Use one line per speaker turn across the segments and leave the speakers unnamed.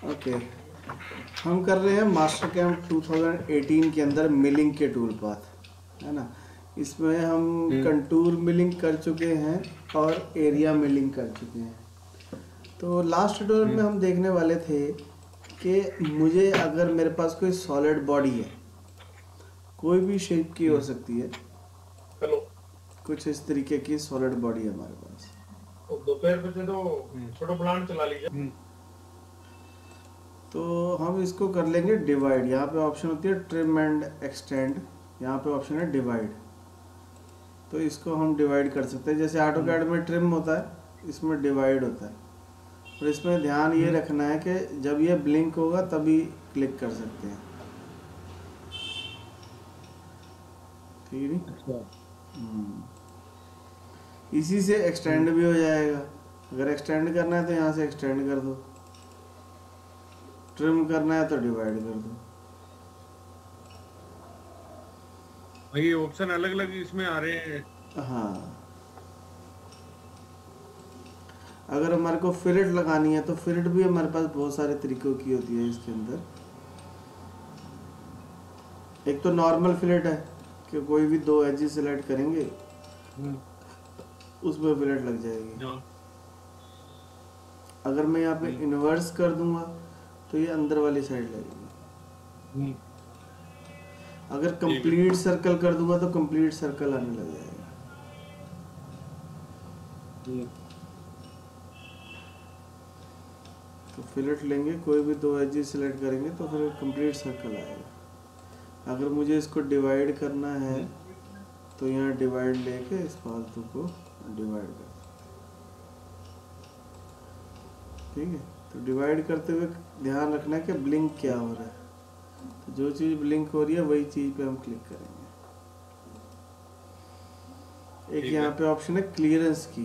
Okay, हम कर रहे हैं मास्टर कैम्प 2018 के अंदर मिलिंग के टूल पाथ, है ना। इसमें हम कंटूर मिलिंग कर चुके हैं और एरिया मिलिंग कर चुके हैं। तो लास्ट ट्यूटोरियल में हम देखने वाले थे कि मुझे अगर मेरे पास कोई सॉलिड बॉडी है, कोई भी शेप की हो सकती है,
हेलो,
कुछ इस तरीके की सॉलिड बॉडी है हमारे पास।
तो दोपहर बजे तो छोटा प्लांट चला लीजिए।
तो हम इसको कर लेंगे डिवाइड। यहाँ पे ऑप्शन होती है ट्रिम एंड एक्सटेंड, यहाँ पे ऑप्शन है डिवाइड। तो इसको हम डिवाइड कर सकते हैं, जैसे ऑटो कैड में ट्रिम होता है, इसमें डिवाइड होता है। और इसमें ध्यान ये रखना है कि जब ये ब्लिंक होगा तभी क्लिक कर सकते हैं, ठीक है।
अच्छा,
इसी से एक्सटेंड भी हो जाएगा। अगर एक्सटेंड करना है तो यहाँ से एक्सटेंड कर दो, ट्रिम करना है तो डिवाइड कर दो।
ये ऑप्शन अलग अलग इसमें आ रहे हैं।
हाँ, अगर हमारे को फिलेट लगानी है तो फिलेट भी हमारे पास बहुत सारे तरीकों की होती है इसके अंदर। एक तो नॉर्मल फिलेट है कि कोई भी दो एजेस सिलेक्ट करेंगे, उसमें फिलेट लग जाएगी। अगर मैं यहाँ पे इन्वर्स कर दूंगा तो ये अंदर वाली साइड लगेगी। अगर कंप्लीट सर्कल कर दूंगा तो कंप्लीट सर्कल आने लग जाएगा। तो फिलेट लेंगे, कोई भी दो एजेस सिलेक्ट करेंगे तो फिर कंप्लीट सर्कल आएगा। अगर मुझे इसको डिवाइड करना है तो यहाँ डिवाइड लेके इस फालतू को डिवाइड कर, ठीक है। तो डिवाइड करते हुए ध्यान रखना है कि ब्लिंक क्या हो रहा है। तो जो चीज़ ब्लिंक हो रही है वही चीज़ पे हम क्लिक करेंगे। एक यहाँ पे ऑप्शन है क्लियरेंस की।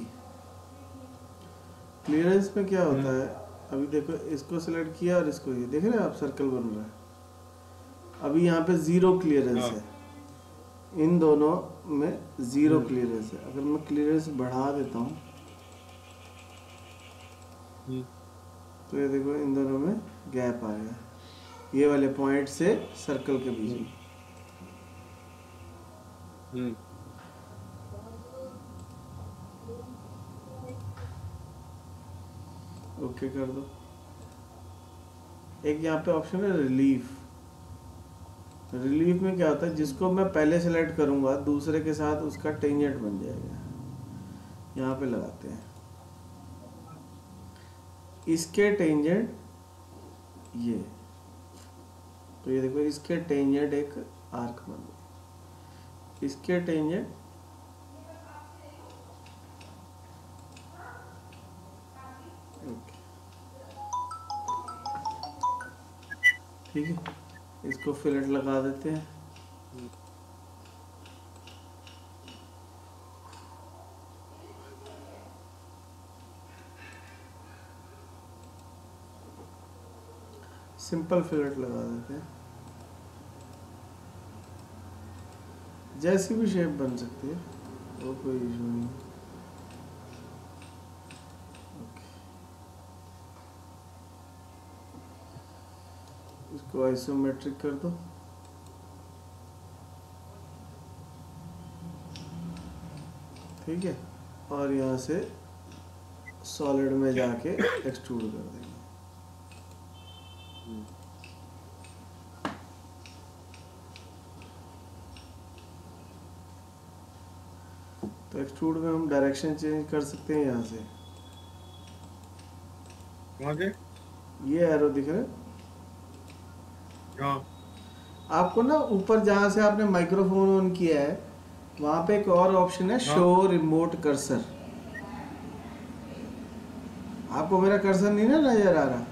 क्लियरेंस में क्या होता है, अभी देखो इसको सिलेक्ट किया और इसको, ये देख रहे हैं आप सर्कल बन रहा है। अभी यहाँ पे ज़ीरो क्लियरेंस है, इन दोनों में ज़ीरो क्लियरेंस है। अगर मैं क्लियरेंस बढ़ा देता हूँ तो ये देखो इन दोनों में गैप आ गया, ये वाले पॉइंट से सर्कल के बीच में। ओके कर दो। एक यहाँ पे ऑप्शन है रिलीफ। रिलीफ में क्या होता है, जिसको मैं पहले सेलेक्ट करूँगा दूसरे के साथ उसका टेंजेंट बन जाएगा। यहाँ पे लगाते हैं इसके टेंजेंट, ये तो ये देखो इसके टेंजेंट एक आर्क बन गया, इसके टेंजेंट ठीक है। इसको फिलेट लगा देते हैं। सिंपल फिलेट लगा देते हैं, जैसी भी शेप बन सकती है, वो कोई इशू नहीं। इसको आइसोमेट्रिक कर दो, ठीक है। और यहाँ से सॉलिड में जाके एक्सट्रूड कर देंगे। तो एक्सट्रूड में हम डायरेक्शन चेंज कर सकते हैं यहाँ से। ये एरो दिख रहा है आपको ना, ऊपर जहाँ से आपने माइक्रोफोन ऑन किया है वहाँ पे एक और ऑप्शन है शो रिमोट कर्सर। आपको मेरा कर्सर नहीं ना नजर आ रहा?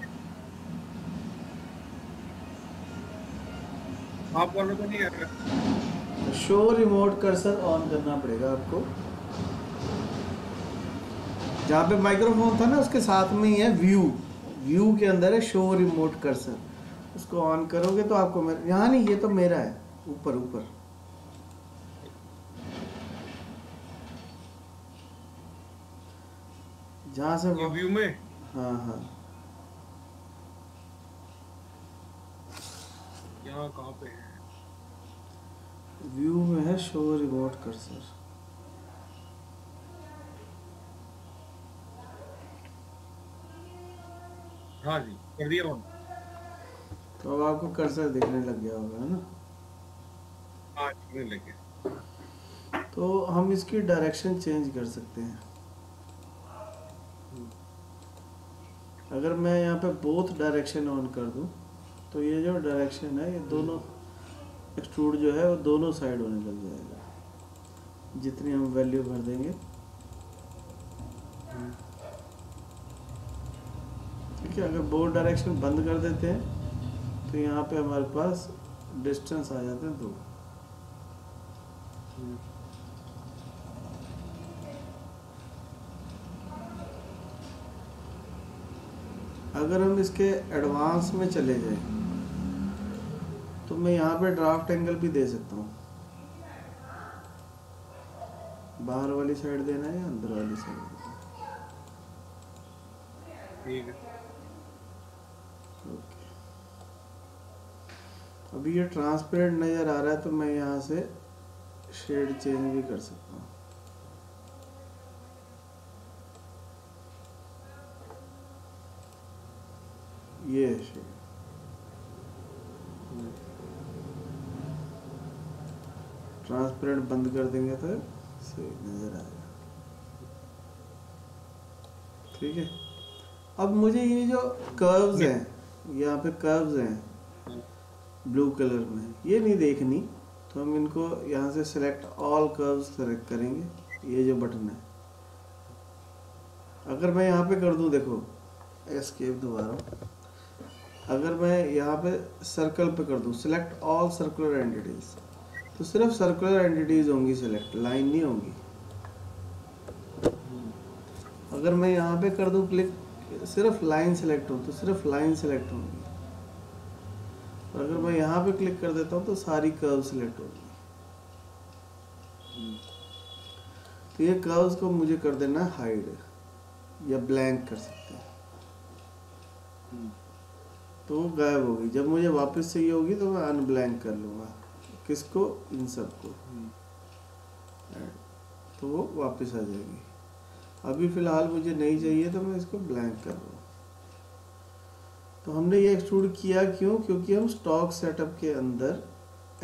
आप बोलो तो नहीं आ रहा।
शो रिमोट कर्सर ऑन करना पड़ेगा आपको। जहाँ पे माइक्रोफोन था ना उसके साथ में ही है व्यू, व्यू के अंदर है शो रिमोट कर्सर। उसको ऑन करोगे तो आपको मेरा, यहाँ नहीं, ये तो मेरा है, ऊपर ऊपर। जहाँ से
व्यू में,
हाँ हाँ,
यहाँ कहाँ पे है?
व्यू में है शो रिमोट कर्सर।
हाँ जी, कर दिया ऑन।
तो अब आपको कर्सर दिखने लग गया होगा, है ना।
हाँ, दिखने लगे।
तो हम इसकी डायरेक्शन चेंज कर सकते हैं।
हम्म,
अगर मैं यहाँ पे बोथ डायरेक्शन ऑन कर दूँ तो ये जो डायरेक्शन है ये दोनों एक्सट्रूड जो है वो दोनों साइड होने लग जाएगा जितनी हम वैल्यू भर देंगे।
हम्म,
ठीक है, अगर बोथ डायरेक्शन बंद कर देते हैं तो यहाँ पे हमारे पास डिस्टेंस आ जाते हैं 2।
हम्म,
अगर हम इसके एडवांस में चले जाएं तो मैं यहाँ पे ड्राफ्ट एंगल भी दे सकता हूँ। बाहर वाली साइड देना है या अंदर वाली साइड देना
ठीक है।
है। ओके, अभी ये ट्रांसपेरेंट नज़र आ रहा है तो मैं यहाँ से शेड चेंज भी कर सकता हूँ। ये है शेड।
हम्म,
ट्रांसपेरेंट बंद कर देंगे तो सही नज़र आएगा। ठीक है, अब मुझे ये जो कर्व्स हैं, यहाँ पे कर्व्स हैं
हम्म,
ब्लू कलर में, ये नहीं देखनी। तो हम इनको यहाँ से सिलेक्ट ऑल कर्व्स सेलेक्ट करेंगे। ये जो बटन है, अगर मैं यहाँ पे कर दूँ, देखो एस्केप दोबारा, अगर मैं यहाँ पे सर्कल पे कर दूँ सिलेक्ट ऑल सर्कुलर एंटिटीज, तो सिर्फ सर्कुलर एंटिटीज होंगी सिलेक्ट, लाइन नहीं होंगी।
हम्म,
अगर मैं यहाँ पे कर दूँ क्लिक, सिर्फ लाइन सेलेक्ट हो तो सिर्फ लाइन सेलेक्ट होंगी। और अगर मैं यहाँ पे क्लिक कर देता हूँ तो सारी कर्व सेलेक्ट होगी।
हम्म,
तो ये कर्व्स को मुझे कर देना है हाइड या ब्लैंक कर सकते हैं,
हम्म,
तो वो गायब होगी। जब मुझे वापस चाहिए होगी तो मैं अनब्लैंक कर लूँगा। किसको? इन सबको।
हम्म,
तो वो वापस आ जाएगी। अभी फ़िलहाल मुझे नहीं चाहिए तो मैं इसको ब्लैंक कर रहा हूँ। तो हमने ये एक्सट्रूड किया क्यों? क्योंकि हम स्टॉक सेटअप के अंदर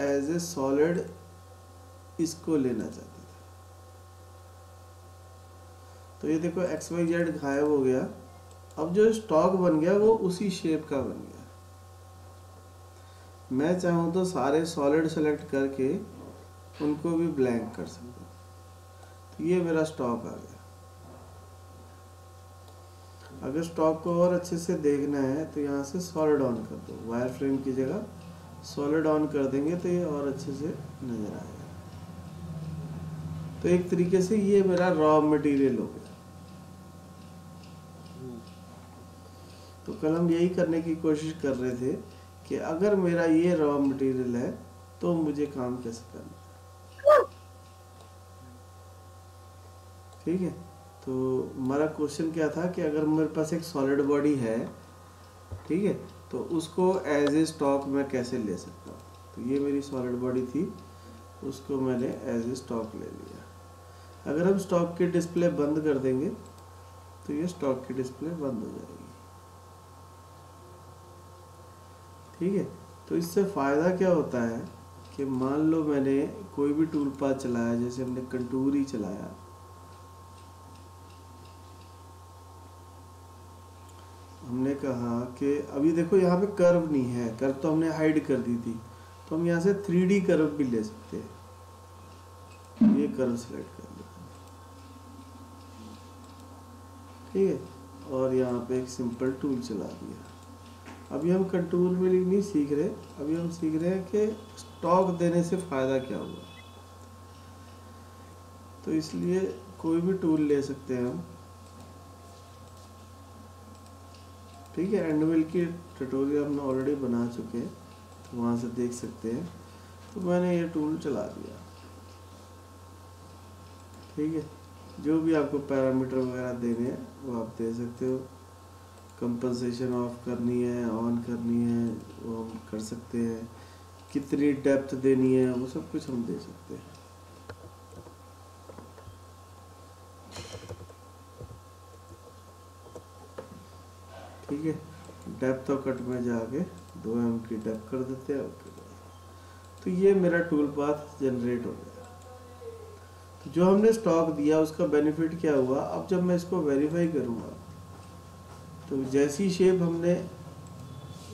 एज ए सॉलिड इसको लेना चाहते थे। तो ये देखो XYZ गायब हो गया। अब जो स्टॉक बन गया वो उसी शेप का बन गया। मैं चाहूँ तो सारे सॉलिड सेलेक्ट करके उनको भी ब्लैंक कर सकता हूँ। तो ये मेरा स्टॉक आ गया। अगर स्टॉक को और अच्छे से देखना है तो यहाँ से सॉलिड ऑन कर दो, वायर फ्रेम की जगह सॉलिड ऑन कर देंगे तो ये और अच्छे से नज़र आएगा। तो एक तरीके से ये मेरा रॉ मटेरियल हो गया।
हम्म,
तो कल हम यही करने की कोशिश कर रहे थे कि अगर मेरा ये रॉ मटेरियल है तो मुझे काम कैसे करना है। ठीक है, तो हमारा क्वेश्चन क्या था कि अगर मेरे पास एक सॉलिड बॉडी है, ठीक है, तो उसको एज ए स्टॉक मैं कैसे ले सकता हूँ। तो ये मेरी सॉलिड बॉडी थी, उसको मैंने एज ए स्टॉक ले लिया। अगर हम स्टॉक की डिस्प्ले बंद कर देंगे तो ये स्टॉक की डिस्प्ले बंद हो जाएगी। ठीक है, तो इससे फ़ायदा क्या होता है कि मान लो मैंने कोई भी टूल पाथ चलाया, जैसे हमने कंटूर ही चलाया, हमने कहा कि अभी देखो यहाँ पे कर्व नहीं है, कर्व तो हमने हाइड कर दी थी, तो हम यहाँ से 3D कर्व भी ले सकते हैं। ये कर्व सेलेक्ट कर लिया, ठीक है, और यहाँ पे एक सिंपल टूल चला दिया। अभी हम कंटूर में नहीं सीख रहे, अभी हम सीख रहे हैं कि स्टॉक देने से फ़ायदा क्या हुआ। तो इसलिए कोई भी टूल ले सकते हैं हम। ठीक है, एंडमिल की ट्यूटोरियल हमने ऑलरेडी बना चुके हैं, तो वहाँ से देख सकते हैं। तो मैंने ये टूल चला दिया। ठीक है, जो भी आपको पैरामीटर वगैरह देने हैं वो आप दे सकते हो। कंपनसेशन ऑफ करनी है, ऑन करनी है, वो हम कर सकते हैं। कितनी डेप्थ देनी है, वो सब कुछ हम दे सकते हैं। ठीक है, डेप्थ और कट में जाके 2 mm की डेप्थ कर देते हैं। ओके, तो ये मेरा टूल पाथ जनरेट हो गया। तो जो हमने स्टॉक दिया उसका बेनिफिट क्या हुआ, अब जब मैं इसको वेरीफाई करूँगा तो जैसी शेप हमने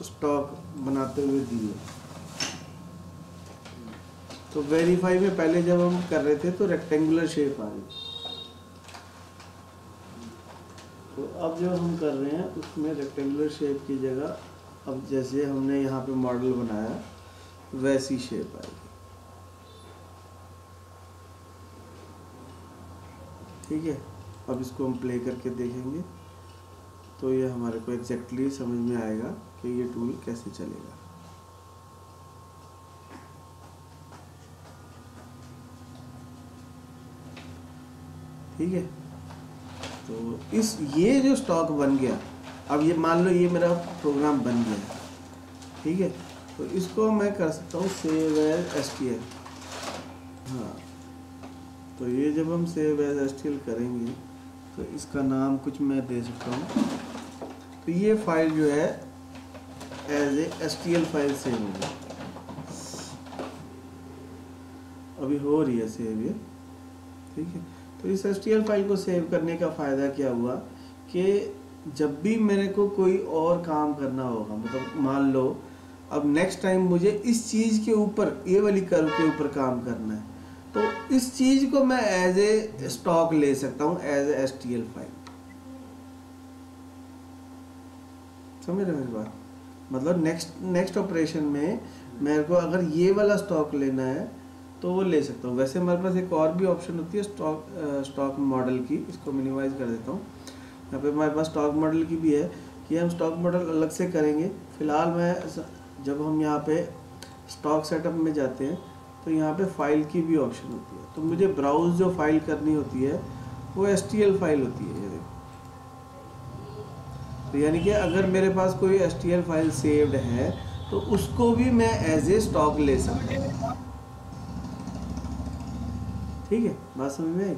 स्टॉक बनाते हुए दिए, तो वेरीफाई में पहले जब हम कर रहे थे तो रेक्टेंगुलर शेप आ रही, तो अब जो हम कर रहे हैं उसमें रेक्टेंगुलर शेप की जगह अब जैसे हमने यहाँ पे मॉडल बनाया वैसी शेप आएगी। ठीक है, अब इसको हम प्ले करके देखेंगे तो ये हमारे को एग्जैक्टली समझ में आएगा कि ये टूल कैसे चलेगा। ठीक है, तो ये जो स्टॉक बन गया, अब ये मान लो ये मेरा प्रोग्राम बन गया। ठीक है, तो इसको मैं कर सकता हूँ सेव एज एसटीएल। हाँ, तो ये जब हम सेव एज एसटीएल करेंगे तो इसका नाम कुछ मैं दे सकता हूँ। तो ये फाइल जो है as a STL file save होगी, अभी हो रही है सेव ये। ठीक है, तो इस एसटीएल फाइल को सेव करने का फ़ायदा क्या हुआ कि जब भी मेरे को कोई और काम करना होगा, मतलब मान लो अब नेक्स्ट टाइम मुझे इस चीज़ के ऊपर, ये वाली कर्व के ऊपर काम करना है, तो इस चीज़ को मैं एज ए स्टॉक ले सकता हूँ, एज ए एसटीएल फाइल। समझ रहे मेरी बात? मतलब नेक्स्ट ऑपरेशन में मेरे को अगर ये वाला स्टॉक लेना है तो वो ले सकता हूँ। वैसे हमारे पास एक और भी ऑप्शन होती है स्टॉक मॉडल की, इसको मिनिमाइज कर देता हूँ। यहाँ पे हमारे पास स्टॉक मॉडल की भी है कि हम स्टॉक मॉडल अलग से करेंगे। फिलहाल मैं जब हम यहाँ पे स्टॉक सेटअप में जाते हैं तो यहाँ पे फाइल की भी ऑप्शन होती है, तो मुझे ब्राउज जो फाइल करनी होती है वो एसटीएल फाइल होती है। ये देखो, तो यानी कि अगर मेरे पास कोई एसटीएल फाइल सेव्ड है तो उसको भी मैं एज ए स्टॉक ले सकता हूँ। ठीक है, बात समझ में आई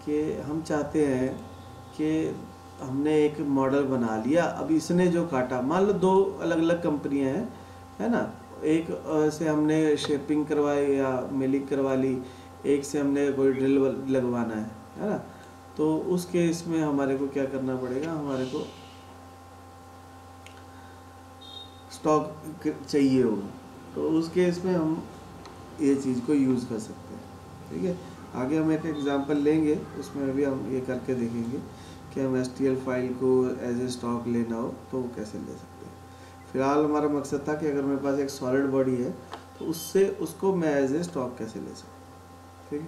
कि हम चाहते हैं कि हमने एक मॉडल बना लिया, अब इसने जो काटा, मान लो 2 अलग अलग कंपनियां हैं, है ना, एक से हमने शेपिंग करवाई या मिलिंग करवा ली, एक से हमने कोई ड्रिल लगवाना है ना, तो उस केस में हमारे को क्या करना पड़ेगा, हमारे को स्टॉक चाहिए होगा, तो उस केस में हम ये चीज़ को यूज़ कर सकते हैं। ठीक है, आगे हम एक एग्जांपल लेंगे, उसमें भी हम ये करके देखेंगे कि हम एसटीएल फाइल को एज ए स्टॉक लेना हो तो वो कैसे ले सकते हैं। फिलहाल हमारा मकसद था कि अगर मेरे पास एक सॉलिड बॉडी है तो उसको मैं एज ए स्टॉक कैसे ले सकता हूँ। ठीक है।